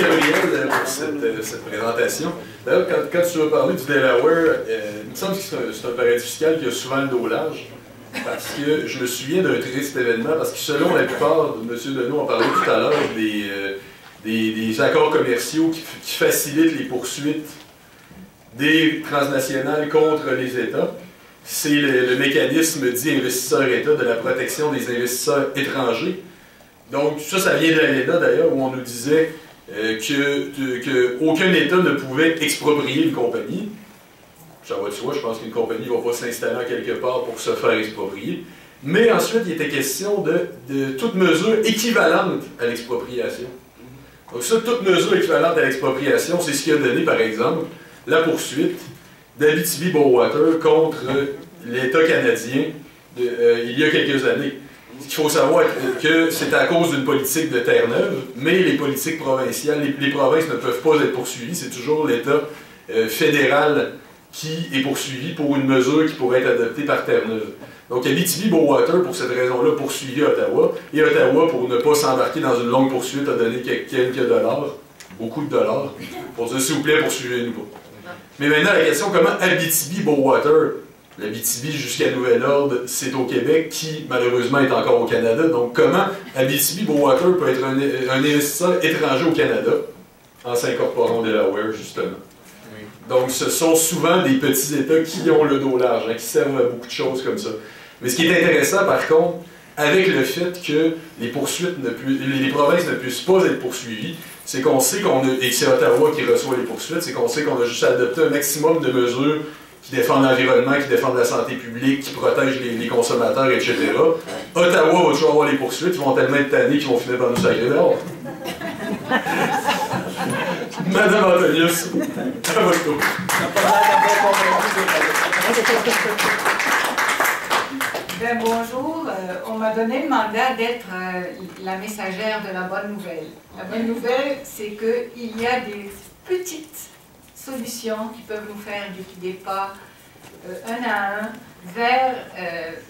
Gabriel pour cette présentation. D'ailleurs, quand tu as parlé du Delaware, il me semble que c'est un paradis fiscal qui a souvent le dos large. Parce que je me souviens d'un triste événement, parce que selon la plupart, M. Deneau en parlait tout à l'heure, des accords commerciaux qui facilitent les poursuites des transnationales contre les États, c'est le mécanisme dit investisseur-État de la protection des investisseurs étrangers. Donc ça vient de l'ALENA d'ailleurs, où on nous disait qu'aucun État ne pouvait exproprier une compagnie. Ça va de soi, je pense qu'une compagnie ne va pas s'installer quelque part pour se faire exproprier. Mais ensuite, il était question de toute mesure équivalente à l'expropriation. Donc ça, toute mesure équivalente à l'expropriation, c'est ce qui a donné, par exemple, la poursuite d'Abitibi-Bowater contre l'État canadien il y a quelques années. Il faut savoir que c'est à cause d'une politique de Terre-Neuve, mais les politiques provinciales, les provinces ne peuvent pas être poursuivies, c'est toujours l'État fédéral qui est poursuivi pour une mesure qui pourrait être adoptée par Terre-Neuve. Donc Abitibi-Bowater, pour cette raison-là, poursuivi Ottawa, et Ottawa, pour ne pas s'embarquer dans une longue poursuite, a donné quelques dollars, beaucoup de dollars, pour dire s'il vous plaît, poursuivez-nous pas. Mais maintenant, la question, comment Abitibi-Bowater, l'Abitibi jusqu'à nouvel ordre, c'est au Québec, qui malheureusement est encore au Canada, donc comment Abitibi-Bowater peut être un investisseur étranger au Canada, en s'incorporant au Delaware, justement. Donc, ce sont souvent des petits États qui ont le dos large, qui servent à beaucoup de choses comme ça. Mais ce qui est intéressant, par contre, avec le fait que les provinces ne puissent pas être poursuivies, c'est qu'on sait et que c'est Ottawa qui reçoit les poursuites, c'est qu'on sait qu'on a juste adopté un maximum de mesures qui défendent l'environnement, qui défendent la santé publique, qui protègent les consommateurs, etc. Ottawa va toujours avoir les poursuites, ils vont tellement être tannés qu'ils vont finir par nous sacrer dehors. Madame Antonius, à votre tour. Ben, bonjour, on m'a donné le mandat d'être la messagère de la bonne nouvelle. La bonne nouvelle, c'est qu'il y a des petites solutions qui peuvent nous faire des pas un à un vers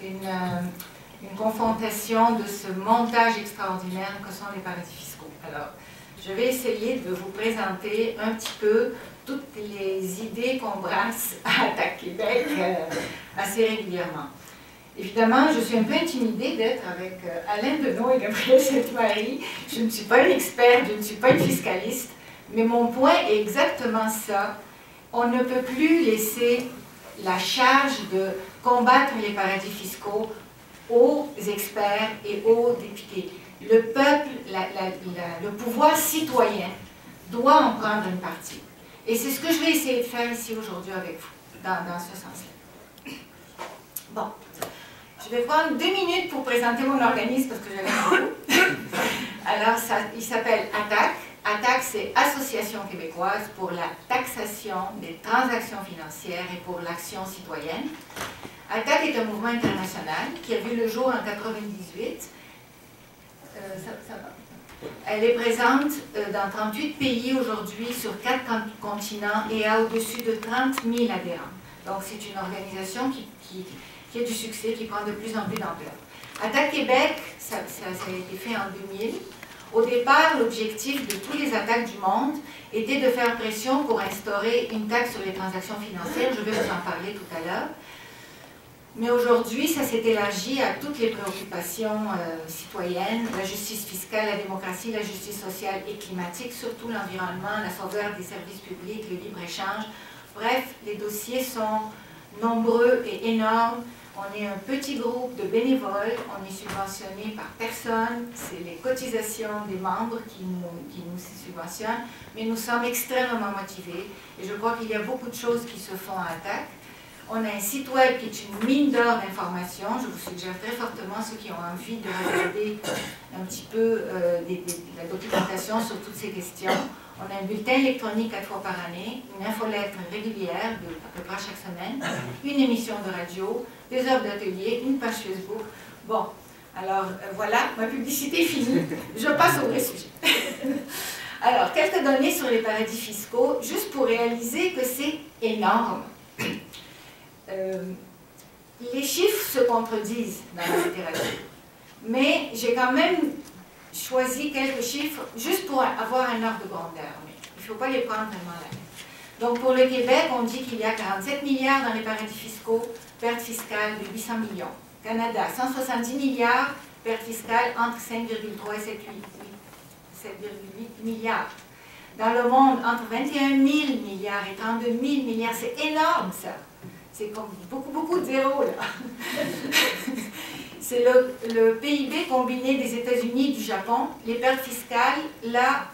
une confrontation de ce montage extraordinaire que sont les paradis fiscaux. Alors, je vais essayer de vous présenter un petit peu toutes les idées qu'on brasse à Attaque Québec assez régulièrement. Évidemment, je suis un peu intimidée d'être avec Alain Deneau et Gabriel Sainte-Marie. Je ne suis pas une experte, je ne suis pas une fiscaliste, mais mon point est exactement ça. On ne peut plus laisser la charge de combattre les paradis fiscaux aux experts et aux députés. Le peuple, le pouvoir citoyen doit en prendre une partie. Et c'est ce que je vais essayer de faire ici aujourd'hui avec vous, dans ce sens-là. Bon, je vais prendre 2 minutes pour présenter mon organisme parce que j'avais beaucoup. Alors, il s'appelle ATTAC. ATTAC, c'est Association québécoise pour la taxation des transactions financières et pour l'action citoyenne. ATTAC est un mouvement international qui a vu le jour en 1998. Ça va. Elle est présente dans 38 pays aujourd'hui, sur 4 continents et a au-dessus de 30 000 adhérents. Donc c'est une organisation qui a du succès, qui prend de plus en plus d'ampleur. Attaque Québec, ça a été fait en 2000. Au départ, l'objectif de tous les attaques du monde était de faire pression pour instaurer une taxe sur les transactions financières. Je vais vous en parler tout à l'heure. Mais aujourd'hui, ça s'est élargi à toutes les préoccupations citoyennes, la justice fiscale, la démocratie, la justice sociale et climatique, surtout l'environnement, la sauvegarde des services publics, le libre-échange. Bref, les dossiers sont nombreux et énormes. On est un petit groupe de bénévoles, on est subventionné par personne, c'est les cotisations des membres qui nous subventionnent, mais nous sommes extrêmement motivés et je crois qu'il y a beaucoup de choses qui se font à Attaque. On a un site web qui est une mine d'or d'informations. Je vous suggère très fortement, ceux qui ont envie de regarder un petit peu la documentation sur toutes ces questions. On a un bulletin électronique 4 fois par année, une infolettre régulière à peu près chaque semaine, une émission de radio, des heures d'atelier, une page Facebook. Bon, alors voilà, ma publicité est finie. Je passe au vrai sujet. Alors, quelques données sur les paradis fiscaux, juste pour réaliser que c'est énorme. Les chiffres se contredisent dans la littérature, mais j'ai quand même choisi quelques chiffres juste pour avoir un ordre de grandeur, mais il ne faut pas les prendre vraiment à la lettre. Donc pour le Québec, on dit qu'il y a 47 milliards dans les paradis fiscaux, perte fiscale de 800 millions. Canada, 170 milliards, perte fiscale entre 5,3 et 7,8 milliards. Dans le monde, entre 21 000 milliards et 32 000 milliards, c'est énorme ça. C'est comme beaucoup de zéros là. C'est le PIB combiné des États-Unis et du Japon. Les pertes fiscales, là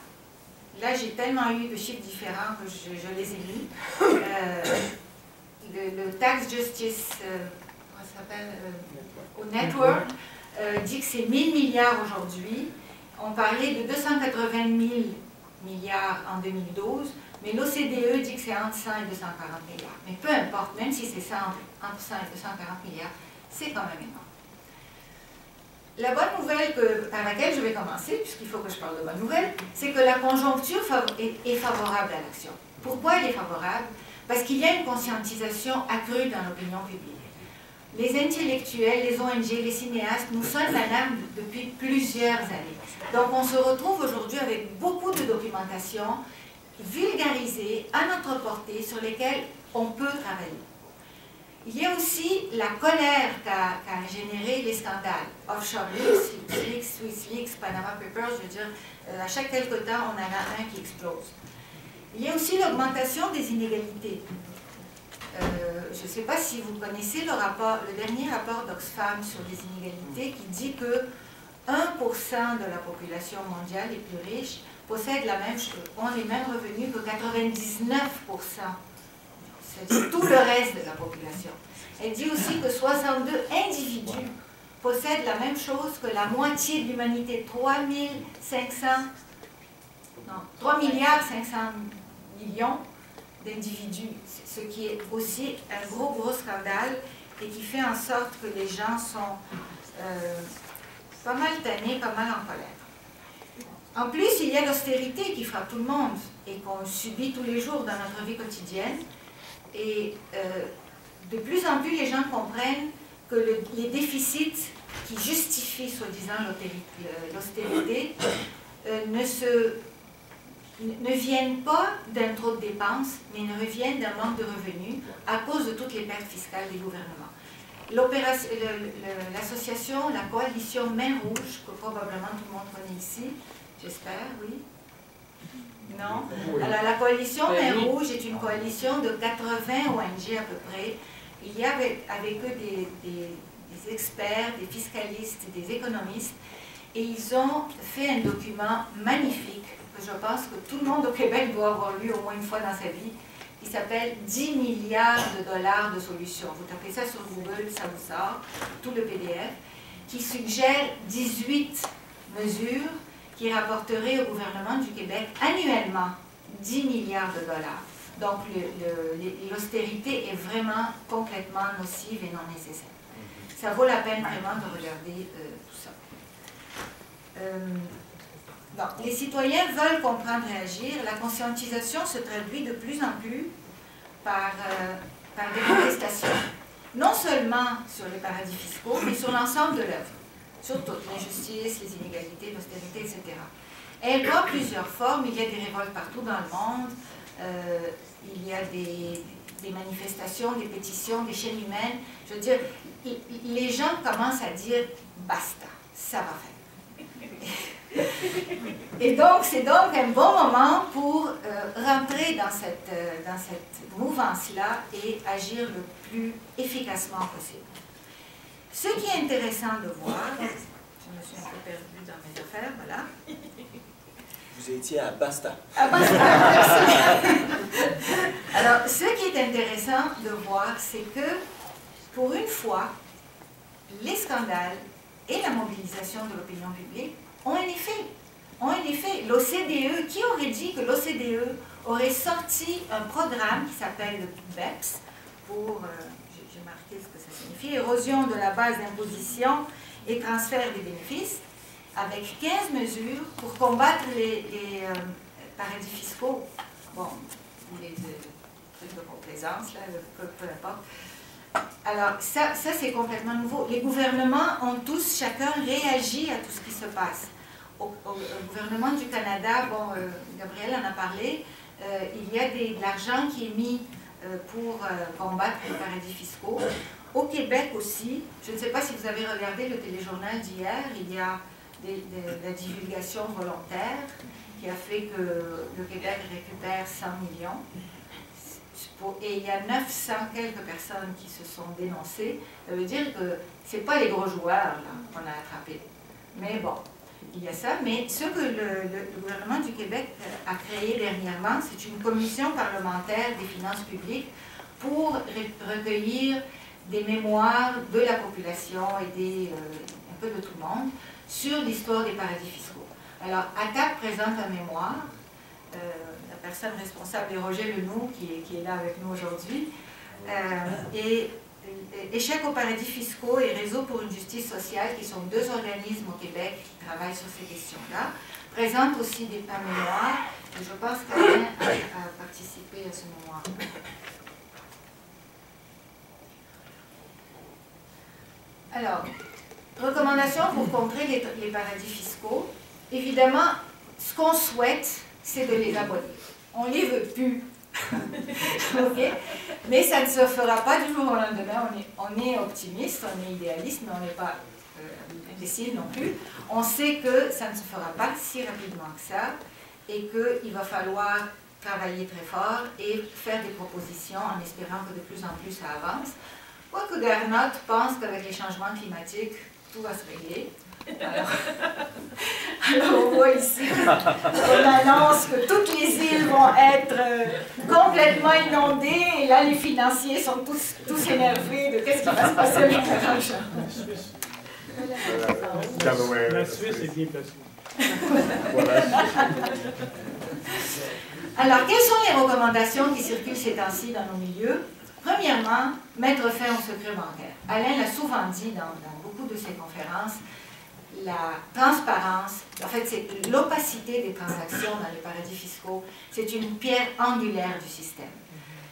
j'ai tellement eu de chiffres différents que je les ai mis. Le Tax Justice au Network dit que c'est 1 000 milliards aujourd'hui. On parlait de 280 000 milliards en 2012, mais l'OCDE dit que c'est entre 100 et 240 milliards. Mais peu importe, même si c'est ça entre 100 et 240 milliards, c'est quand même énorme. La bonne nouvelle par laquelle je vais commencer, puisqu'il faut que je parle de bonne nouvelle, c'est que la conjoncture est favorable à l'action. Pourquoi elle est favorable? Parce qu'il y a une conscientisation accrue dans l'opinion publique. Les intellectuels, les ONG, les cinéastes nous sonnent l'alarme depuis plusieurs années. Donc on se retrouve aujourd'hui avec beaucoup de documentation vulgarisée, à notre portée, sur lesquelles on peut travailler. Il y a aussi la colère qu'a généré les scandales. Offshore Leaks, Swiss Leaks, Panama Papers, je veux dire, à chaque quelque temps, on en a un qui explose. Il y a aussi l'augmentation des inégalités. Je ne sais pas si vous connaissez le dernier rapport d'Oxfam sur les inégalités qui dit que 1% de la population mondiale les plus riches ont les mêmes revenus que 99%. C'est tout le reste de la population. Elle dit aussi que 62 individus possèdent la même chose que la moitié de l'humanité, 3 milliards 500 millions d'individus, ce qui est aussi un gros scandale et qui fait en sorte que les gens sont pas mal tannés, pas mal en colère. En plus, il y a l'austérité qui frappe tout le monde et qu'on subit tous les jours dans notre vie quotidienne. Et de plus en plus, les gens comprennent que les déficits qui justifient, soi-disant, l'austérité ne viennent pas d'un trop de dépenses, mais ne reviennent d'un manque de revenus à cause de toutes les pertes fiscales des gouvernements. L'association, la coalition Main Rouge, que probablement tout le monde connaît ici, j'espère, oui. Non? Alors, la coalition Main Rouge est une coalition de 80 ONG à peu près. Il y a avec eux des experts, des fiscalistes, des économistes, et ils ont fait un document magnifique que je pense que tout le monde au Québec doit avoir lu au moins une fois dans sa vie, qui s'appelle 10 milliards de dollars de solutions. Vous tapez ça sur Google, ça vous sort, tout le PDF, qui suggère 18 mesures qui rapporterait au gouvernement du Québec annuellement 10 milliards de dollars. Donc l'austérité est vraiment complètement nocive et non nécessaire. Ça vaut la peine vraiment de regarder tout ça. Donc, les citoyens veulent comprendre et agir. La conscientisation se traduit de plus en plus par des protestations, non seulement sur les paradis fiscaux, mais sur l'ensemble de l'œuvre. Sur toute l'injustice, les inégalités, l'austérité, etc. Elle prend plusieurs formes. Il y a des révoltes partout dans le monde. Il y a des manifestations, des pétitions, des chaînes humaines. Je veux dire, les gens commencent à dire « basta, ça va faire ». Et donc, c'est donc un bon moment pour rentrer dans cette mouvance-là et agir le plus efficacement possible. Ce qui est intéressant de voir, je me suis un peu perdue dans mes affaires, voilà. Vous étiez à Basta. À Basta, merci. Alors, ce qui est intéressant de voir, c'est que, pour une fois, les scandales et la mobilisation de l'opinion publique ont un effet. L'OCDE, qui aurait dit que l'OCDE aurait sorti un programme qui s'appelle le BEPS pour... j'ai marqué ce que ça signifie, érosion de la base d'imposition et transfert des bénéfices, avec 15 mesures pour combattre les paradis fiscaux. Bon, les trucs de complaisance, là, peu importe. Alors, ça c'est complètement nouveau. Les gouvernements ont tous, chacun, réagi à tout ce qui se passe. au gouvernement du Canada, bon, Gabriel en a parlé, il y a de l'argent qui est mis pour combattre les paradis fiscaux. Au Québec aussi, je ne sais pas si vous avez regardé le téléjournal d'hier, il y a la divulgation volontaire qui a fait que le Québec récupère 100 millions. Et il y a 900 quelques personnes qui se sont dénoncées. Ça veut dire que ce n'est pas les gros joueurs qu'on a attrapés. Mais bon, il y a ça. Mais ce que le gouvernement du Québec a créé dernièrement, c'est une commission parlementaire des finances publiques pour recueillir des mémoires de la population et un peu de tout le monde sur l'histoire des paradis fiscaux. Alors, ATAC présente un mémoire. La personne responsable est Roger Lenoux, qui est là avec nous aujourd'hui. Et Échec aux paradis fiscaux et Réseau pour une justice sociale, qui sont deux organismes au Québec qui travaillent sur ces questions-là, présentent aussi un mémoire. Et je pense qu'Alain a participé à ce mémoire. Alors, recommandations pour contrer les paradis fiscaux. Évidemment, ce qu'on souhaite, c'est de les abolir. On ne les veut plus. Okay? Mais ça ne se fera pas du jour au lendemain. On est optimiste, on est idéaliste, mais on n'est pas imbécile non plus. On sait que ça ne se fera pas si rapidement que ça et qu'il va falloir travailler très fort et faire des propositions en espérant que de plus en plus ça avance. Quoique Garnot pense qu'avec les changements climatiques, tout va se régler. Alors on voit ici qu'on annonce que toutes les îles vont être complètement inondées et là les financiers sont tous énervés de qu'est-ce qui va se passer avec l'argent. La Suisse est bien placée. Alors, quelles sont les recommandations qui circulent ces temps-ci dans nos milieux? Premièrement, mettre fin au secret bancaire. Alain l'a souvent dit dans beaucoup de ses conférences, la transparence, en fait, c'est l'opacité des transactions dans les paradis fiscaux, c'est une pierre angulaire du système.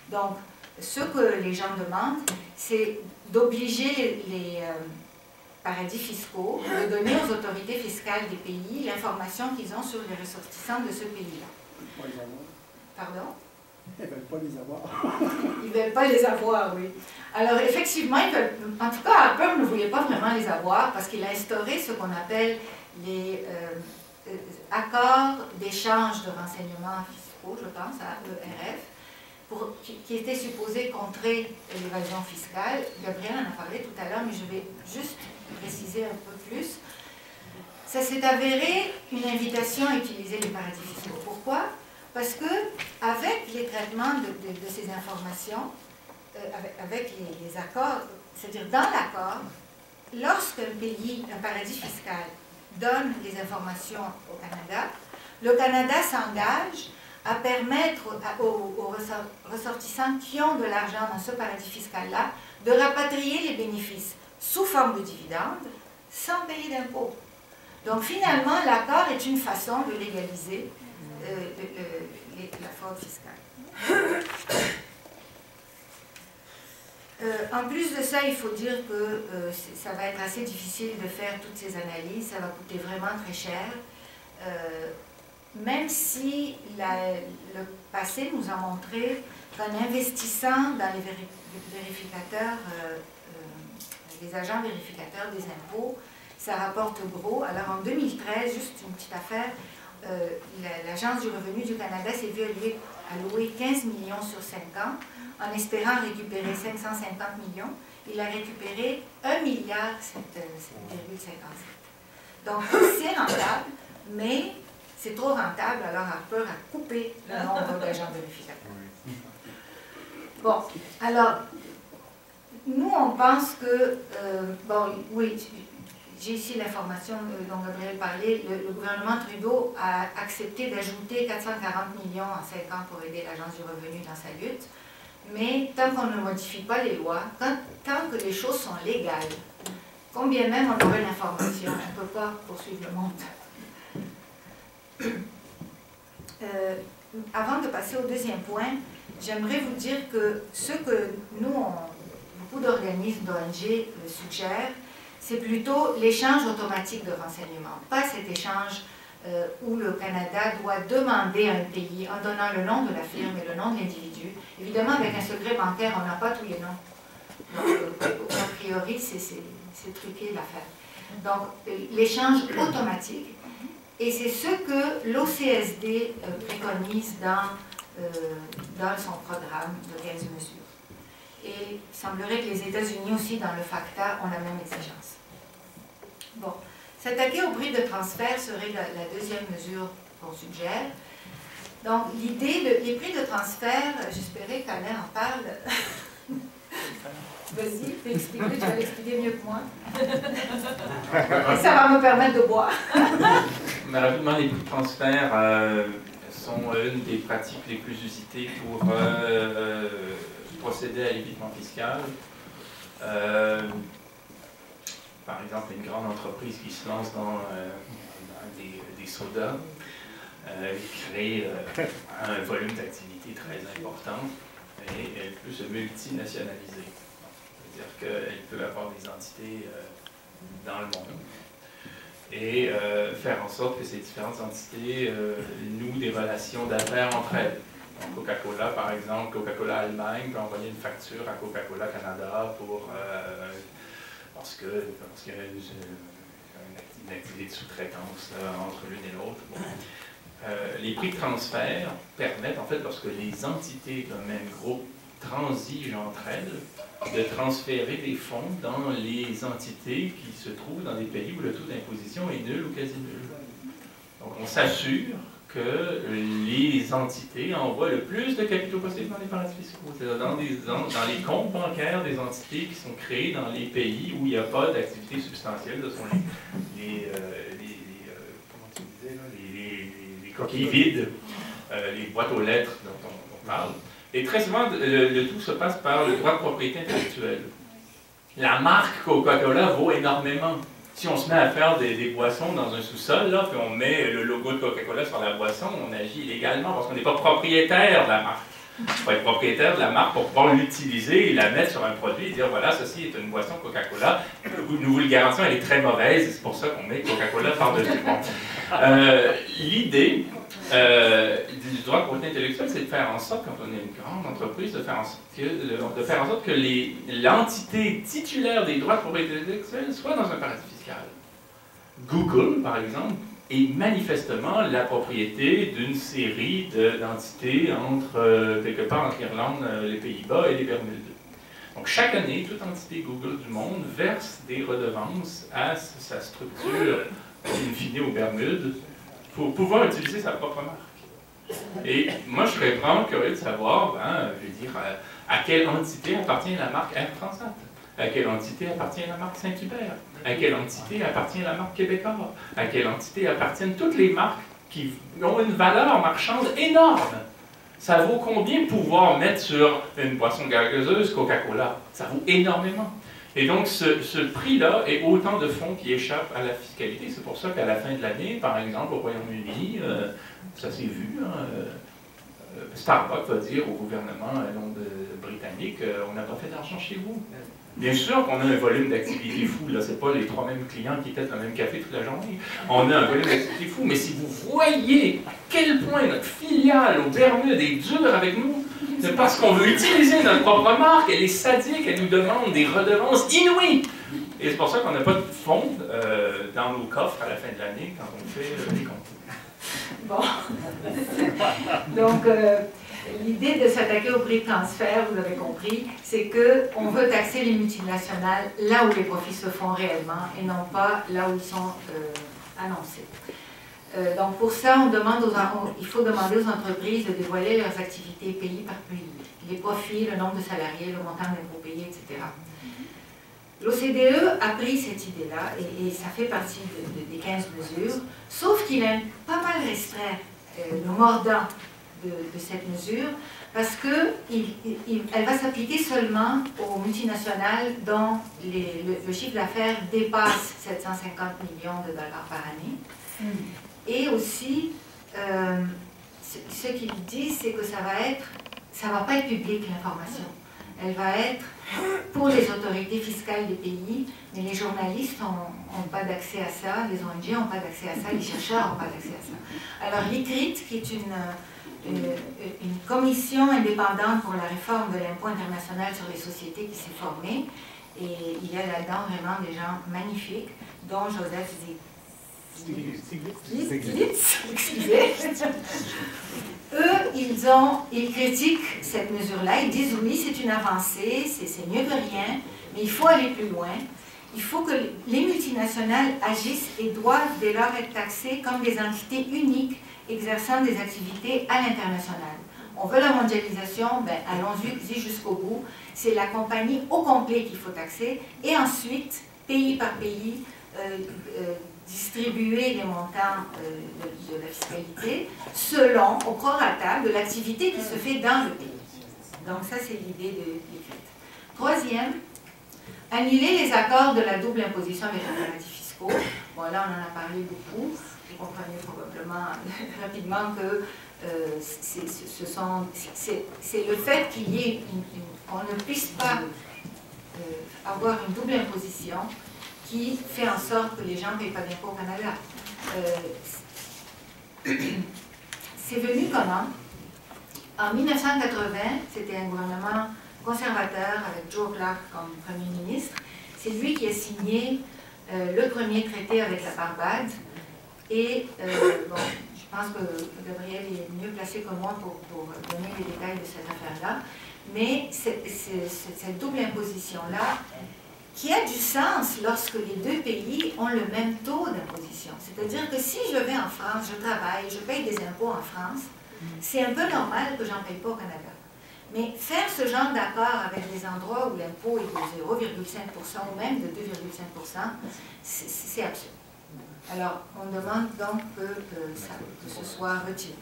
Donc, ce que les gens demandent, c'est d'obliger les paradis fiscaux, de donner aux autorités fiscales des pays l'information qu'ils ont sur les ressortissants de ce pays-là. Pardon? Ils ne veulent pas les avoir. Ils ne veulent pas les avoir, oui. Alors, effectivement, en tout cas, Harper ne voulait pas vraiment les avoir parce qu'il a instauré ce qu'on appelle les accords d'échange de renseignements fiscaux, je pense, à ERF, qui étaient supposés contrer l'évasion fiscale. Gabriel en a parlé tout à l'heure, mais je vais juste préciser un peu plus. Ça s'est avéré une invitation à utiliser les paradis fiscaux. Pourquoi? Parce que avec les traitements de ces informations, avec les accords, c'est-à-dire dans l'accord, lorsqu'un pays, un paradis fiscal, donne des informations au Canada, le Canada s'engage à permettre aux ressortissants qui ont de l'argent dans ce paradis fiscal-là de rapatrier les bénéfices sous forme de dividendes sans payer d'impôts. Donc finalement, l'accord est une façon de légaliser la fraude fiscale. En plus de ça, il faut dire que ça va être assez difficile de faire toutes ces analyses, ça va coûter vraiment très cher. Même si le passé nous a montré qu'en investissant dans les vérificateurs, les agents vérificateurs des impôts, ça rapporte gros. Alors en 2013, juste une petite affaire, l'Agence du revenu du Canada s'est vue allouer 15 millions sur 5 ans en espérant récupérer 550 millions. Il a récupéré 1,57 milliard. Donc c'est rentable, mais c'est trop rentable, alors Harper a coupé le nombre d'agents vérificateurs. Bon, alors, nous on pense que, bon, oui, j'ai ici l'information dont Gabriel parlait, le gouvernement Trudeau a accepté d'ajouter 440 millions en 5 ans pour aider l'Agence du revenu dans sa lutte, mais tant qu'on ne modifie pas les lois, tant que les choses sont légales, combien même on aurait l'information, on ne peut pas poursuivre le monde. Avant de passer au deuxième point, j'aimerais vous dire que ce que nous, beaucoup d'organismes d'ONG suggèrent, c'est plutôt l'échange automatique de renseignements, pas cet échange où le Canada doit demander à un pays, en donnant le nom de la firme et le nom de l'individu. Évidemment, avec un secret bancaire, on n'a pas tous les noms. Donc, a priori, c'est truqué l'affaire. Donc, l'échange automatique, et c'est ce que l'OCSD préconise dans son programme de 15 mesures. Et il semblerait que les États-Unis aussi, dans le FACTA, ont la même exigence. Bon, s'attaquer au prix de transfert serait la deuxième mesure qu'on suggère. Donc, l'idée, les prix de transfert, j'espérais qu'Alain en parle. Vas-y, tu vas l'expliquer mieux que moi. Et ça va me permettre de boire. Mais rapidement, les prix de transfert sont une des pratiques les plus usitées pour procéder à l'évitement fiscal. Par exemple, une grande entreprise qui se lance dans des sodas crée un volume d'activité très important et elle peut se multinationaliser. C'est-à-dire qu'elle peut avoir des entités dans le monde et faire en sorte que ces différentes entités nouent des relations d'affaires entre elles. Donc Coca-Cola, par exemple, Coca-Cola Allemagne peut envoyer une facture à Coca-Cola Canada parce qu'il y a une activité de sous-traitance entre l'une et l'autre. Bon. Les prix de transfert permettent, en fait, lorsque les entités d'un même groupe transigent entre elles, de transférer des fonds dans les entités qui se trouvent dans des pays où le taux d'imposition est nul ou quasi nul. Donc on s'assure que les entités envoient le plus de capitaux possible dans les paradis fiscaux, c'est-à-dire dans les comptes bancaires des entités qui sont créées dans les pays où il n'y a pas d'activité substantielle, ce sont les coquilles vides, les boîtes aux lettres dont on parle. Et très souvent, le tout se passe par le droit de propriété intellectuelle. La marque Coca-Cola vaut énormément. Si on se met à faire des boissons dans un sous-sol, là, puis on met le logo de Coca-Cola sur la boisson, on agit illégalement parce qu'on n'est pas propriétaire de la marque. Il faut être propriétaire de la marque pour pouvoir l'utiliser et la mettre sur un produit et dire voilà, ceci est une boisson Coca-Cola. Nous vous le garantissons, elle est très mauvaise, c'est pour ça qu'on met Coca-Cola par-dessus. Bon. L'idée du droit de propriété intellectuelle, c'est de faire en sorte, quand on est une grande entreprise, de faire en sorte que l'entité titulaire des droits de propriété intellectuelle soit dans un paradis fiscal. Google, par exemple, est manifestement la propriété d'une série d'entités quelque part entre l'Irlande, les Pays-Bas et les Bermudes. Donc chaque année, toute entité Google du monde verse des redevances à sa structure in fine aux Bermudes pour pouvoir utiliser sa propre marque. Et moi, je serais vraiment curieux de savoir, je veux dire, à quelle entité appartient la marque Air Transat, à quelle entité appartient la marque Saint-Hubert, à quelle entité appartient la marque Québécois, à quelle entité appartiennent toutes les marques qui ont une valeur marchande énorme. Ça vaut combien pouvoir mettre sur une boisson gazeuse Coca-Cola? Ça vaut énormément. Et donc, ce prix-là est autant de fonds qui échappent à la fiscalité. C'est pour ça qu'à la fin de l'année, par exemple, au Royaume-Uni, ça s'est vu, Starbucks va dire au gouvernement britannique, on n'a pas fait d'argent chez vous. Bien sûr qu'on a un volume d'activité fou, là, c'est pas les trois mêmes clients qui testent le même café toute la journée. On a un volume d'activité fou, mais si vous voyez à quel point notre filiale au Bermudes est dure avec nous, c'est parce qu'on veut utiliser notre propre marque, elle est sadique, elle nous demande des redevances inouïes. Et c'est pour ça qu'on n'a pas de fonds dans nos coffres à la fin de l'année quand on fait les comptes. Bon. Donc, l'idée de s'attaquer au prix de transfert, vous avez compris, c'est qu'on veut taxer les multinationales là où les profits se font réellement et non pas là où ils sont annoncés. Donc pour ça, il faut demander aux entreprises de dévoiler leurs activités pays par pays, les profits, le nombre de salariés, le montant d'impôts payés, etc. L'OCDE a pris cette idée-là et ça fait partie des 15 mesures, sauf qu'il a pas mal restreint le mordant de cette mesure parce qu'elle va s'appliquer seulement aux multinationales dont le chiffre d'affaires dépasse 750 millions de dollars par année. Et aussi, ce qu'ils disent, c'est que ça va pas être public l'information. elle va être pour les autorités fiscales des pays, mais les journalistes n'ont pas d'accès à ça, les ONG n'ont pas d'accès à ça, les chercheurs n'ont pas d'accès à ça. Alors l'ICRIT, qui est une commission indépendante pour la réforme de l'impôt international sur les sociétés qui s'est formée, et il y a là-dedans vraiment des gens magnifiques, dont Joseph Stiglitz, excusez. Eux, ils critiquent cette mesure-là, ils disent oui, c'est une avancée, c'est mieux que rien, mais il faut aller plus loin. Il faut que les multinationales agissent et doivent dès lors être taxées comme des entités uniques exerçant des activités à l'international. On veut la mondialisation, ben allons-y jusqu'au bout. C'est la compagnie au complet qu'il faut taxer et ensuite, pays par pays, distribuer les montants de la fiscalité selon, au prorata, de l'activité qui se fait dans le pays. Donc ça, c'est l'idée de l'ICRIT. Troisième, annuler les accords de la double imposition avec les paradis fiscaux. Bon, là, on en a parlé beaucoup. Vous comprenez probablement rapidement que c'est le fait qu'il y ait qu'on ne puisse pas avoir une double imposition qui fait en sorte que les gens ne payent pas d'impôts au Canada. C'est venu comment? En 1980, c'était un gouvernement conservateur avec Joe Clark comme Premier ministre. C'est lui qui a signé le premier traité avec la Barbade. Et bon, je pense que Gabriel est mieux placé que moi pour donner les détails de cette affaire-là. Mais cette double imposition-là, qui a du sens lorsque les deux pays ont le même taux d'imposition. C'est-à-dire que si je vais en France, je travaille, je paye des impôts en France, c'est un peu normal que j'en paye pas au Canada. Mais faire ce genre d'accord avec des endroits où l'impôt est de 0,5% ou même de 2,5%, c'est absurde. Alors, on demande donc que ce soit retiré.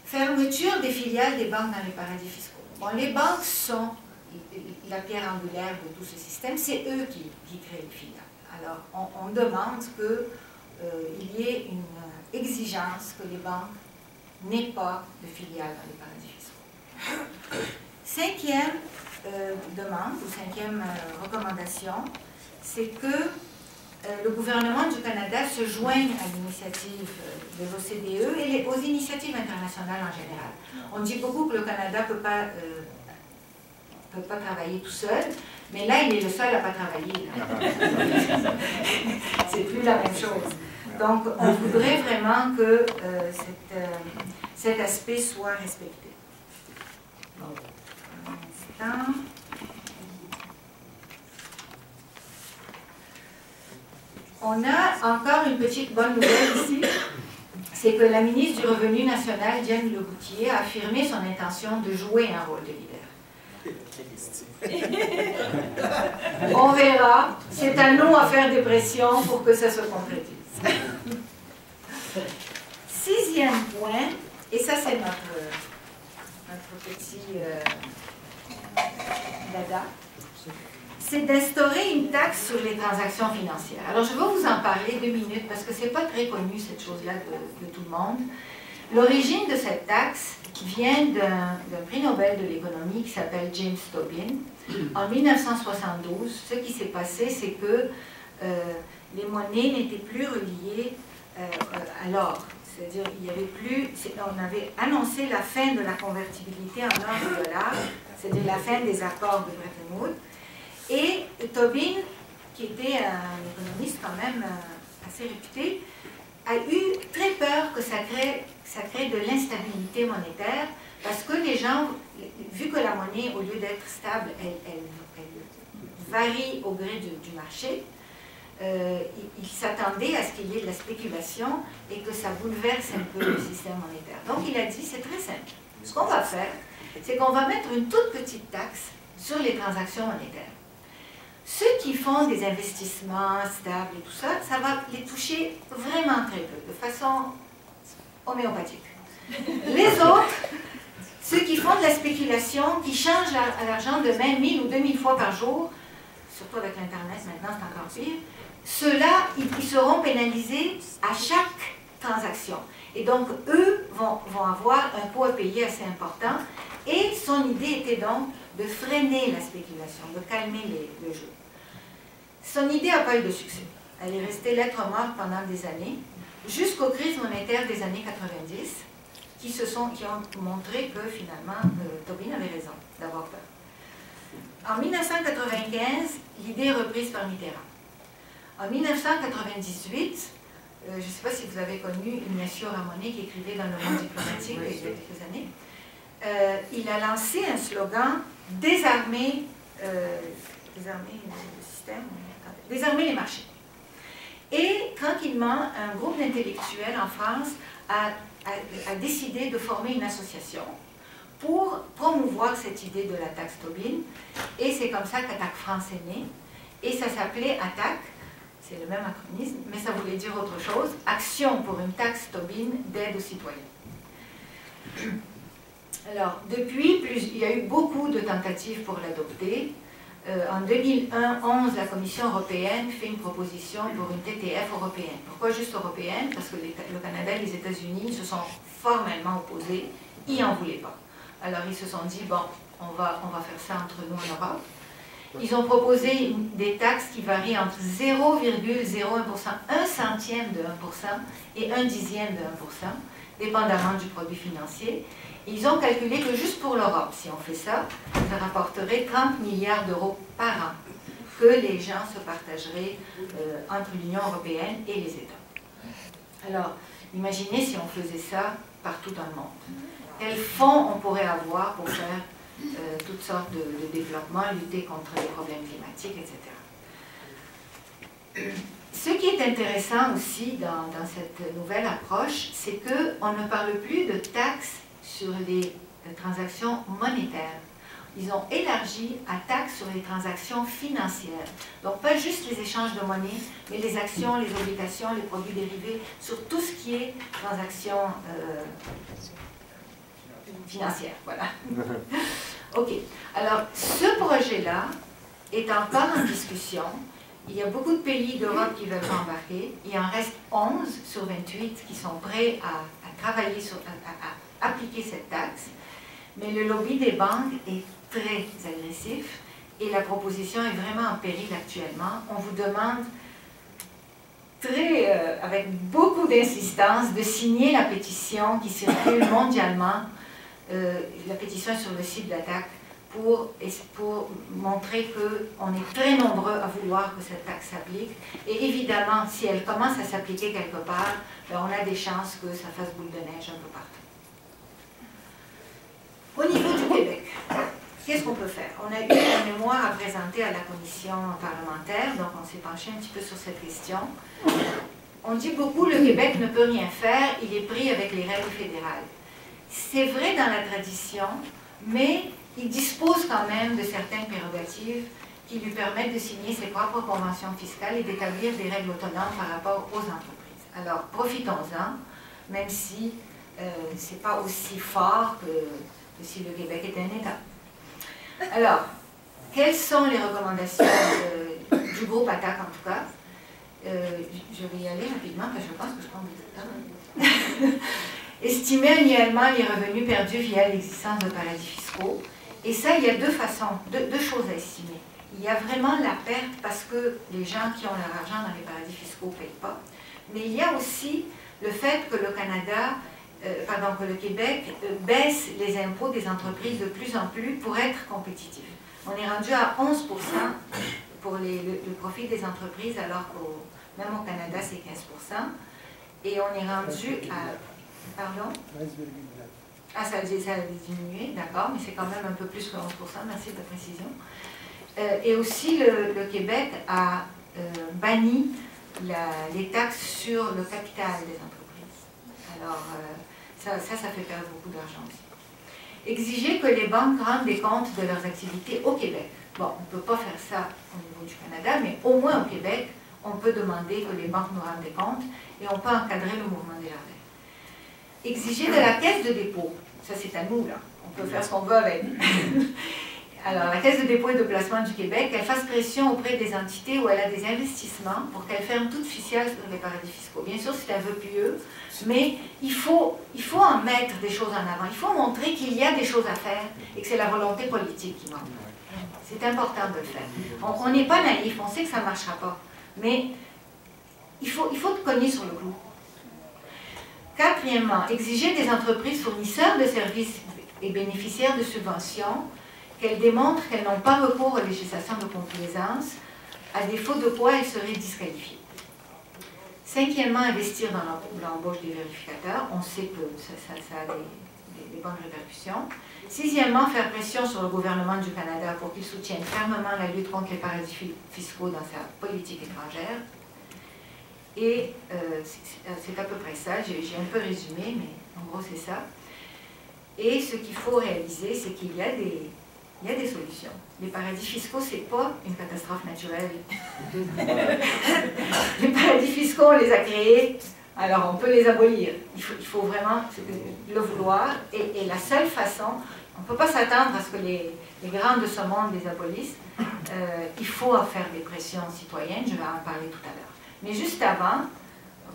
Fermeture des filiales des banques dans les paradis fiscaux. Bon, les banques sont la pierre angulaire de tout ce système, c'est eux qui créent les filiales. Alors, on demande qu'il y ait une exigence que les banques n'aient pas de filiales dans les paradis fiscaux. Cinquième demande, ou cinquième recommandation, c'est que le gouvernement du Canada se joigne à l'initiative de l'OCDE et aux initiatives internationales en général. On dit beaucoup que le Canada ne peut pas travailler tout seul, mais là, il est le seul à ne pas travailler. C'est plus la même chose. Donc, on voudrait vraiment que cet aspect soit respecté. Bon, un instant. On a encore une petite bonne nouvelle ici, c'est que la ministre du Revenu national, Diane Leboutillier, a affirmé son intention de jouer un rôle de leader. On verra, c'est à nous à faire des pressions pour que ça se concrétise. Sixième point, et ça c'est notre petit dada, c'est d'instaurer une taxe sur les transactions financières. Alors, je vais vous en parler 2 minutes parce que ce n'est pas très connu, cette chose-là, de tout le monde. L'origine de cette taxe vient d'un prix Nobel de l'économie qui s'appelle James Tobin. En 1972, ce qui s'est passé, c'est que les monnaies n'étaient plus reliées à l'or. C'est-à-dire, il y avait plus, on avait annoncé la fin de la convertibilité en or et dollar, c'est-à-dire la fin des accords de Bretton Woods. Et Tobin, qui était un économiste quand même assez réputé, a eu très peur que ça crée de l'instabilité monétaire parce que les gens, vu que la monnaie, au lieu d'être stable, elle varie au gré du marché, ils s'attendaient à ce qu'il y ait de la spéculation et que ça bouleverse un peu le système monétaire. Donc il a dit, c'est très simple. Ce qu'on va faire, c'est qu'on va mettre une toute petite taxe sur les transactions monétaires. Ceux qui font des investissements stables et tout ça, ça va les toucher vraiment très peu, de façon homéopathique. Les autres, ceux qui font de la spéculation, qui changent l'argent de 20 000 ou 2000 fois par jour, surtout avec l'Internet maintenant, c'est encore pire, ceux-là, ils seront pénalisés à chaque transaction. Et donc, eux vont avoir un coût à payer assez important Et son idée était donc de freiner la spéculation, de calmer le jeu. Son idée n'a pas eu de succès. Elle est restée lettre morte pendant des années, jusqu'aux crises monétaires des années 90, qui ont montré que finalement, Tobin avait raison d'avoir peur. En 1995, l'idée est reprise par Mitterrand. En 1998, je ne sais pas si vous avez connu Ignacio Ramonet qui écrivait dans le Monde diplomatique il y a quelques années, il a lancé un slogan « Désarmer le système, désarmer les marchés ». Et tranquillement, un groupe d'intellectuels en France a décidé de former une association pour promouvoir cette idée de la taxe Tobin. Et c'est comme ça qu'Attaque France est née. Et ça s'appelait Attaque, c'est le même acronyme, mais ça voulait dire autre chose, Action pour une taxe Tobin d'aide aux citoyens. Alors, depuis, il y a eu beaucoup de tentatives pour l'adopter. En 2011, la Commission européenne fait une proposition pour une TTF européenne. Pourquoi juste européenne? Parce que le Canada et les États-Unis se sont formellement opposés, ils n'en voulaient pas. Alors ils se sont dit, bon, on va faire ça entre nous en Europe. Ils ont proposé des taxes qui varient entre 0,01%, 1 centième de 1% et 1 dixième de 1%, dépendamment du produit financier. Ils ont calculé que juste pour l'Europe, si on fait ça, ça rapporterait 30 milliards d'euros par an que les gens se partageraient entre l'Union européenne et les États. Alors, imaginez si on faisait ça partout dans le monde. Quels fonds on pourrait avoir pour faire toutes sortes de développements, lutter contre les problèmes climatiques, etc. Ce qui est intéressant aussi dans cette nouvelle approche, c'est qu'on ne parle plus de taxes sur les transactions monétaires. Ils ont élargi à taxes sur les transactions financières. Donc, pas juste les échanges de monnaie, mais les actions, les obligations, les produits dérivés, sur tout ce qui est transactions financières. Voilà. OK. Alors, ce projet-là est encore en discussion. Il y a beaucoup de pays d'Europe qui veulent embarquer. Il en reste 11 sur 28 qui sont prêts à travailler à appliquer cette taxe. Mais le lobby des banques est très agressif et la proposition est vraiment en péril actuellement. On vous demande avec beaucoup d'insistance de signer la pétition qui circule mondialement. La pétition est sur le site d'Attaque pour montrer qu'on est très nombreux à vouloir que cette taxe s'applique. Et évidemment, si elle commence à s'appliquer quelque part, ben on a des chances que ça fasse boule de neige un peu partout. Au niveau du Québec, qu'est-ce qu'on peut faire? On a eu un mémoire à présenter à la commission parlementaire, donc on s'est penché un petit peu sur cette question. On dit beaucoup, le Québec ne peut rien faire, il est pris avec les règles fédérales. C'est vrai dans la tradition, mais il dispose quand même de certaines prérogatives qui lui permettent de signer ses propres conventions fiscales et d'établir des règles autonomes par rapport aux entreprises. Alors, profitons-en, même si ce n'est pas aussi fort que si le Québec était un État. Alors, quelles sont les recommandations du groupe Attaque, en tout cas? Je vais y aller rapidement, parce que je pense que je prends beaucoup de temps. Estimer annuellement les revenus perdus via l'existence de paradis fiscaux. Et ça, il y a deux choses à estimer. Il y a vraiment la perte parce que les gens qui ont leur argent dans les paradis fiscaux ne payent pas. Mais il y a aussi le fait que que le Québec baisse les impôts des entreprises de plus en plus pour être compétitif. On est rendu à 11% pour le profit des entreprises, alors que même au Canada, c'est 15%. Et on est rendu à... Pardon? 13,9. Ah, ça a diminué, d'accord, mais c'est quand même un peu plus que 11%, merci de la précision. Et aussi, le Québec a banni les taxes sur le capital des entreprises. Alors, ça fait perdre beaucoup d'argent aussi. Exiger que les banques rendent des comptes de leurs activités au Québec. Bon, on ne peut pas faire ça au niveau du Canada, mais au moins au Québec, on peut demander que les banques nous rendent des comptes et on peut encadrer le mouvement des jardins. Exiger de la caisse de dépôt, ça c'est à nous là, on peut faire ce qu'on veut avec. Alors, la Caisse de dépôt et de placement du Québec, qu'elle fasse pression auprès des entités où elle a des investissements pour qu'elle ferme toute ficelle sur les paradis fiscaux. Bien sûr, c'est un vœu pieux, mais il faut en mettre des choses en avant. Il faut montrer qu'il y a des choses à faire et que c'est la volonté politique qui manque. C'est important de le faire. On n'est pas naïf, on sait que ça ne marchera pas, mais il faut te cogner sur le clou. Quatrièmement, exiger des entreprises fournisseurs de services et bénéficiaires de subventions qu'elles démontrent qu'elles n'ont pas recours aux législations de complaisance, à défaut de quoi elles seraient disqualifiées. Cinquièmement, investir dans l'embauche des vérificateurs. On sait que ça a des bonnes répercussions. Sixièmement, faire pression sur le gouvernement du Canada pour qu'il soutienne fermement la lutte contre les paradis fiscaux dans sa politique étrangère. Et c'est à peu près ça. J'ai un peu résumé, mais en gros c'est ça. Et ce qu'il faut réaliser, c'est qu'il y a des solutions. Les paradis fiscaux, ce n'est pas une catastrophe naturelle. Les paradis fiscaux, on les a créés, alors on peut les abolir. Il faut vraiment le vouloir. Et la seule façon, on ne peut pas s'attendre à ce que les grands de ce monde les abolissent. Il faut faire des pressions citoyennes, je vais en parler tout à l'heure. Mais juste avant,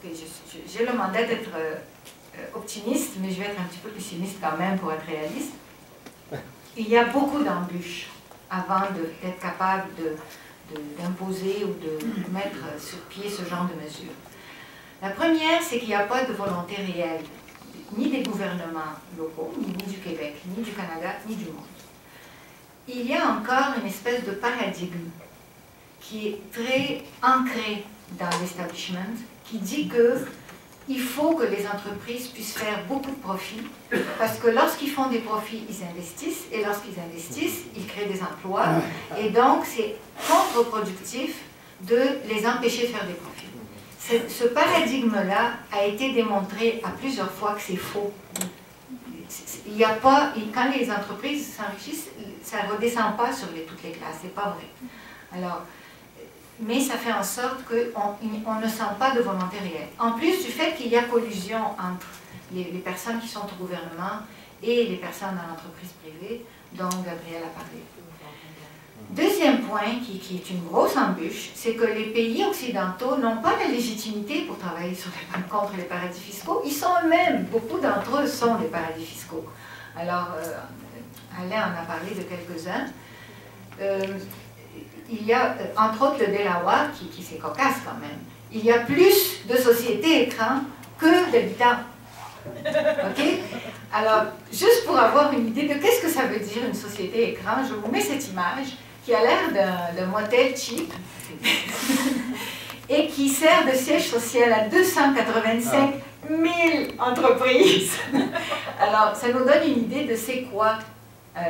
j'ai le mandat d'être optimiste, mais je vais être un petit peu pessimiste quand même pour être réaliste. Il y a beaucoup d'embûches avant d'être capable d'imposer ou de mettre sur pied ce genre de mesures. La première, c'est qu'il n'y a pas de volonté réelle, ni des gouvernements locaux, ni du Québec, ni du Canada, ni du monde. Il y a encore une espèce de paradigme qui est très ancré dans l'establishment, qui dit qu'il faut que les entreprises puissent faire beaucoup de profits, parce que lorsqu'ils font des profits, ils investissent, et lorsqu'ils investissent, ils créent des emplois, et donc c'est contre-productif de les empêcher de faire des profits. Ce paradigme-là a été démontré à plusieurs fois que c'est faux. Il n'y a pas, quand les entreprises s'enrichissent, ça ne redescend pas sur toutes les classes, c'est pas vrai. Alors, mais ça fait en sorte qu'on ne sent pas de volonté réelle. En plus du fait qu'il y a collusion entre les personnes qui sont au gouvernement et les personnes dans l'entreprise privée, dont Gabriel a parlé. Deuxième point, qui est une grosse embûche, c'est que les pays occidentaux n'ont pas la légitimité pour travailler contre les paradis fiscaux. Ils sont eux-mêmes, beaucoup d'entre eux sont des paradis fiscaux. Alors, Alain en a parlé de quelques-uns. Il y a, entre autres, le Delaware, qui c'est cocasse quand même. Il y a plus de sociétés écrans que d'habitants. OK? Alors, juste pour avoir une idée de qu'est-ce que ça veut dire une société écran, je vous mets cette image qui a l'air d'un motel cheap et qui sert de siège social à 285 000 entreprises. Alors, ça nous donne une idée de c'est quoi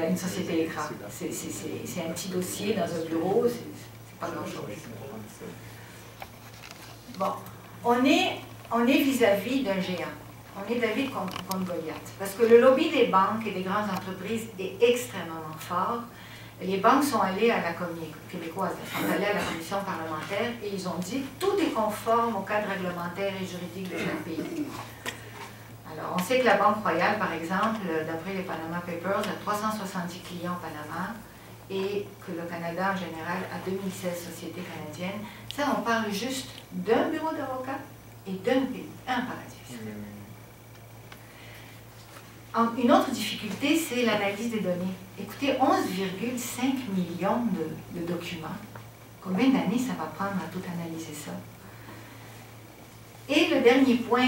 une société écran. C'est un petit dossier dans un bureau, c'est pas grand-chose. Bon, on est vis-à-vis d'un géant. On est David contre Goliath. Parce que le lobby des banques et des grandes entreprises est extrêmement fort. Les banques sont allées à la Commission québécoise, sont allées à la commission parlementaire et ils ont dit tout est conforme au cadre réglementaire et juridique de chaque pays. Alors, on sait que la Banque Royale, par exemple, d'après les Panama Papers, a 370 clients au Panama et que le Canada, en général, a 2016 sociétés canadiennes. Ça, on parle juste d'un bureau d'avocat et d'un pays, un paradis fiscal. Une autre difficulté, c'est l'analyse des données. Écoutez, 11,5 millions de documents. Combien d'années ça va prendre à tout analyser ça? Et le dernier point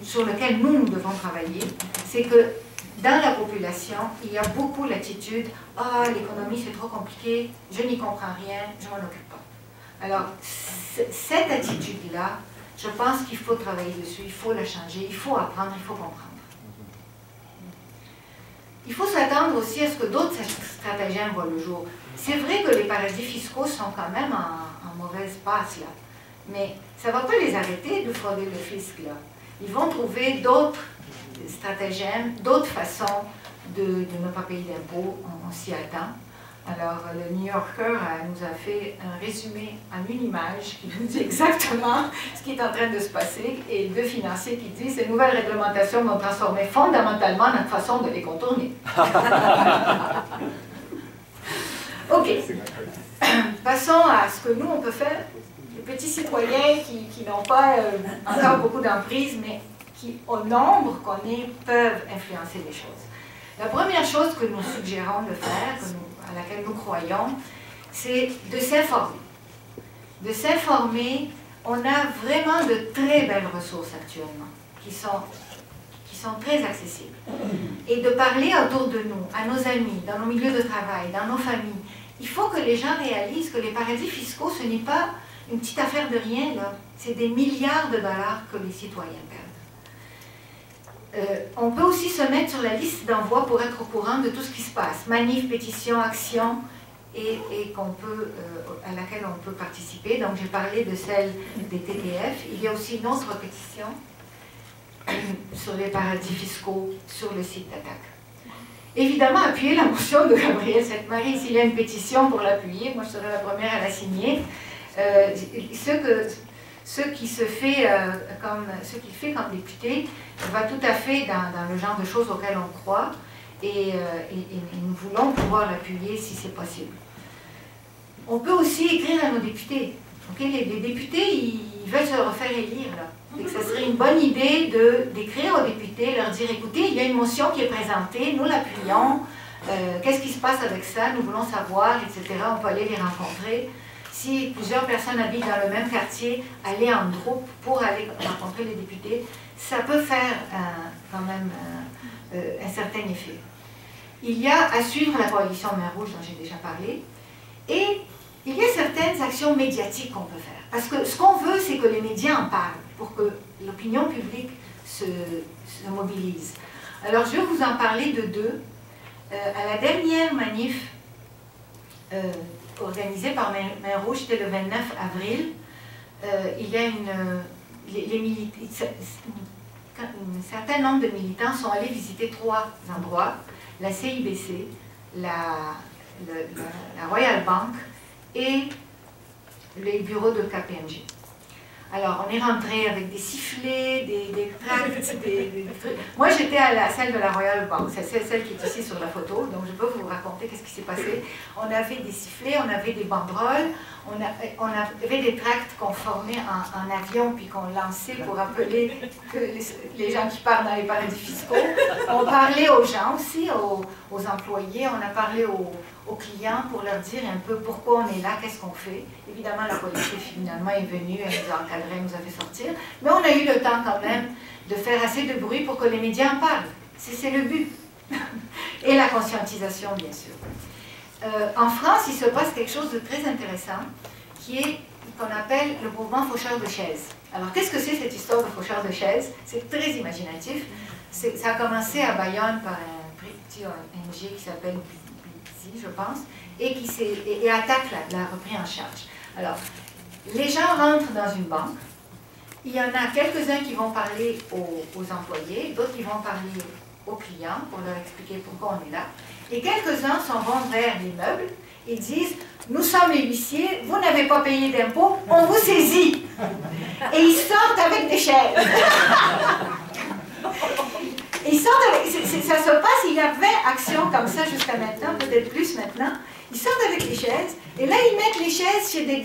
sur lequel nous devons travailler, c'est que dans la population, il y a beaucoup l'attitude « Ah, l'économie c'est trop compliqué, je n'y comprends rien, je ne m'en occupe pas ». Alors, cette attitude-là, je pense qu'il faut travailler dessus, il faut la changer, il faut apprendre, il faut comprendre. Il faut s'attendre aussi à ce que d'autres stratagèmes voient le jour. C'est vrai que les paradis fiscaux sont quand même en mauvaise passe, là. Mais ça ne va pas les arrêter de frauder le fisc, là. Ils vont trouver d'autres stratagèmes, d'autres façons de ne pas payer d'impôts, on s'y attend. Alors, le New Yorker nous a fait un résumé en une image qui nous dit exactement ce qui est en train de se passer et deux financiers qui disent ces nouvelles réglementations vont transformer fondamentalement notre façon de les contourner. Ok. Passons à ce que nous, on peut faire. Les petits citoyens qui n'ont pas encore beaucoup d'emprise, mais qui, au nombre qu'on est, peuvent influencer les choses. La première chose que nous suggérons de faire, à laquelle nous croyons, c'est de s'informer. De s'informer, on a vraiment de très belles ressources actuellement, qui sont très accessibles. Et de parler autour de nous, à nos amis, dans nos milieux de travail, dans nos familles. Il faut que les gens réalisent que les paradis fiscaux, ce n'est pas une petite affaire de rien, là. C'est des milliards de dollars que les citoyens perdent. On peut aussi se mettre sur la liste d'envoi pour être au courant de tout ce qui se passe. Manifs, pétitions, actions, et à laquelle on peut participer. Donc j'ai parlé de celle des TTF. Il y a aussi une autre pétition sur les paradis fiscaux sur le site d'Attaque. Évidemment, appuyer la motion de Gabrielle Sainte-Marie. S'il y a une pétition pour l'appuyer, moi je serai la première à la signer. Ce qui fait comme député va tout à fait dans le genre de choses auxquelles on croit et nous voulons pouvoir l'appuyer si c'est possible. On peut aussi écrire à nos députés. Okay? Les députés, ils veulent se refaire élire. Là. Et que ce serait une bonne idée d'écrire aux députés, leur dire, écoutez, il y a une motion qui est présentée, nous l'appuyons, qu'est-ce qui se passe avec ça, nous voulons savoir, etc. On peut aller les rencontrer. Si plusieurs personnes habitent dans le même quartier, aller en groupe pour aller rencontrer les députés, ça peut faire quand même un certain effet. Il y a à suivre la coalition Main Rouge dont j'ai déjà parlé, et il y a certaines actions médiatiques qu'on peut faire. Parce que ce qu'on veut, c'est que les médias en parlent, pour que l'opinion publique se mobilise. Alors, je vais vous en parler de deux. À la dernière manif organisée par Main Rouge, c'était le 29 avril, il y a un certain nombre de militants sont allés visiter 3 endroits, la CIBC, la Royal Bank et les bureaux de KPMG. Alors, on est rentré avec des sifflets, des tracts, des trucs. Moi, j'étais à celle de la Royal Bank, c'est celle qui est ici sur la photo, donc je peux vous raconter qu'est-ce qui s'est passé. On avait des sifflets, on avait des banderoles, on avait des tracts qu'on formait en avion puis qu'on lançait pour appeler les gens qui partent dans les paradis fiscaux. On parlait aux gens aussi, aux employés, on a parlé aux clients pour leur dire un peu pourquoi on est là, qu'est-ce qu'on fait. Évidemment, la police finalement est venue, elle nous a encadrés, elle nous a fait sortir. Mais on a eu le temps quand même de faire assez de bruit pour que les médias en parlent. C'est le but. Et la conscientisation, bien sûr. En France, il se passe quelque chose de très intéressant qui est qu'on appelle le mouvement faucheur de chaises. Alors, qu'est-ce que c'est cette histoire de faucheur de chaises? C'est très imaginatif. Ça a commencé à Bayonne par un petit ONG qui s'appelle je pense, et Attaque l'a repris en charge. Alors, les gens rentrent dans une banque, il y en a quelques-uns qui vont parler aux employés, d'autres qui vont parler aux clients pour leur expliquer pourquoi on est là, et quelques-uns s'en vont vers les meubles et disent « Nous sommes les huissiers, vous n'avez pas payé d'impôts, on vous saisit !» Et ils sortent avec des chaises. Ils sortent avec, ça se passe, il y a 20 actions comme ça jusqu'à maintenant, peut-être plus maintenant. Ils sortent avec les chaises, et là ils mettent les chaises chez des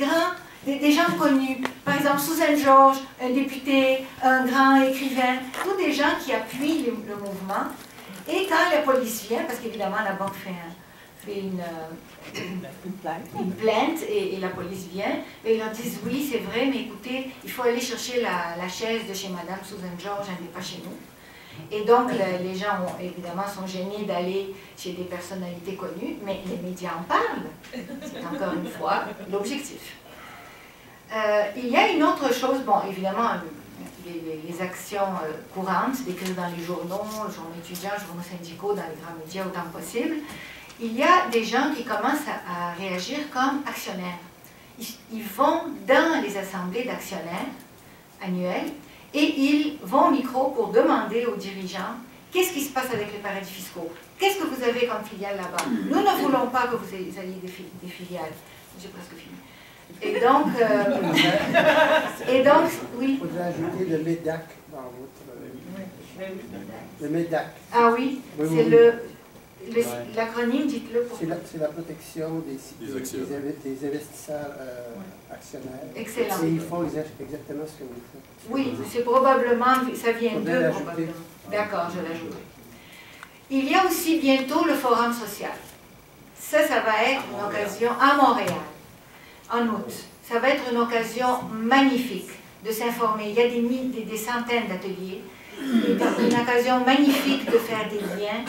gens connus. Par exemple, Susan Georges, un député, un grand écrivain, tous des gens qui appuient le mouvement. Et quand la police vient, parce qu'évidemment la banque fait une plainte et la police vient, et ils leur disent oui c'est vrai, mais écoutez, il faut aller chercher la chaise de chez Madame Susan Georges, elle n'est pas chez nous. Et donc, les gens, évidemment, sont gênés d'aller chez des personnalités connues, mais les médias en parlent. C'est encore une fois l'objectif. Il y a une autre chose, bon, évidemment, les actions courantes, d'écrire dans les journaux étudiants, journaux syndicaux, dans les grands médias autant que possible. Il y a des gens qui commencent à réagir comme actionnaires. Ils vont dans les assemblées d'actionnaires annuelles, et ils vont au micro pour demander aux dirigeants qu'est-ce qui se passe avec les paradis fiscaux. Qu'est-ce que vous avez comme filiale là-bas? Nous ne voulons pas que vous ayez des filiales. J'ai presque fini. Et donc, oui. Il faudrait ajouter le MEDAC dans votre... Le MEDAC. Ah oui, c'est le... L'acronyme, dites-le pour... C'est la protection Des actionnaires. des investisseurs actionnaires. Excellent. Et ils font exactement ce que vous faites. Oui, c'est probablement, ça vient Faudrait d'eux l'ajouter. probablement. D'accord, je l'ajoute. Il y a aussi bientôt le forum social. Ça va être une occasion à Montréal, en août. Ça va être une occasion magnifique de s'informer. Il y a des centaines d'ateliers. Une occasion magnifique de faire des liens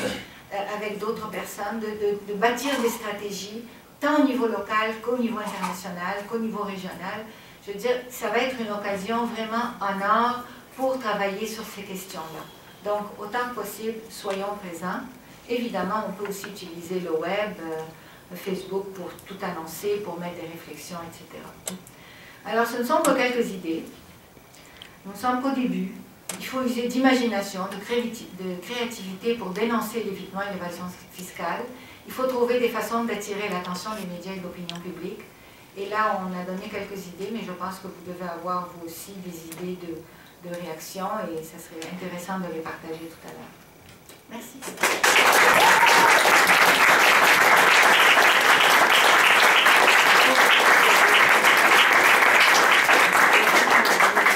avec d'autres personnes, de bâtir des stratégies, tant au niveau local qu'au niveau international, qu'au niveau régional. Je veux dire, ça va être une occasion vraiment en or pour travailler sur ces questions-là. Donc, autant que possible, soyons présents. Évidemment, on peut aussi utiliser le web, Facebook pour tout annoncer, pour mettre des réflexions, etc. Alors, ce ne sont que quelques idées. Nous ne sommes qu'au début. Il faut user d'imagination, de créativité pour dénoncer l'évitement et l'évasion fiscale. Il faut trouver des façons d'attirer l'attention des médias et de l'opinion publique. Et là, on a donné quelques idées, mais je pense que vous devez avoir, vous aussi, des idées de réaction et ça serait intéressant de les partager tout à l'heure. Merci.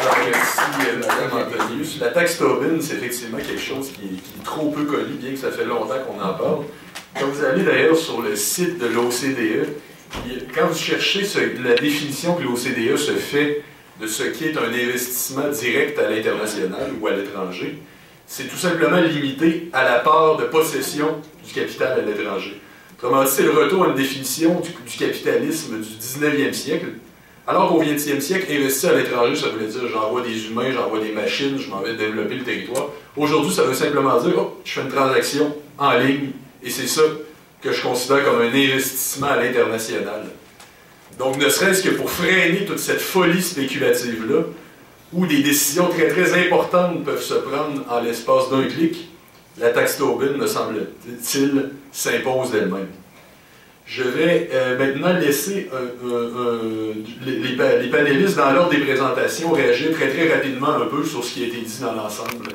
Alors, merci, Mme Antonius. La taxe Tobin, c'est effectivement quelque chose qui est trop peu connu, bien que ça fait longtemps qu'on en parle. Quand vous allez d'ailleurs sur le site de l'OCDE, quand vous cherchez la définition que l'OCDE se fait de ce qui est un investissement direct à l'international ou à l'étranger, c'est tout simplement limité à la part de possession du capital à l'étranger. Autrement dit, c'est le retour à une définition du capitalisme du 19e siècle. Alors qu'au 20e siècle, investir à l'étranger, ça voulait dire j'envoie des humains, j'envoie des machines, je m'en vais développer le territoire. Aujourd'hui, ça veut simplement dire oh, je fais une transaction en ligne et c'est ça que je considère comme un investissement à l'international. Donc, ne serait-ce que pour freiner toute cette folie spéculative-là, où des décisions très très importantes peuvent se prendre en l'espace d'un clic, la taxe Tobin, me semble-t-il, s'impose d'elle-même. Je vais maintenant laisser les panélistes, dans l'ordre des présentations, réagir très très rapidement un peu sur ce qui a été dit dans l'ensemble.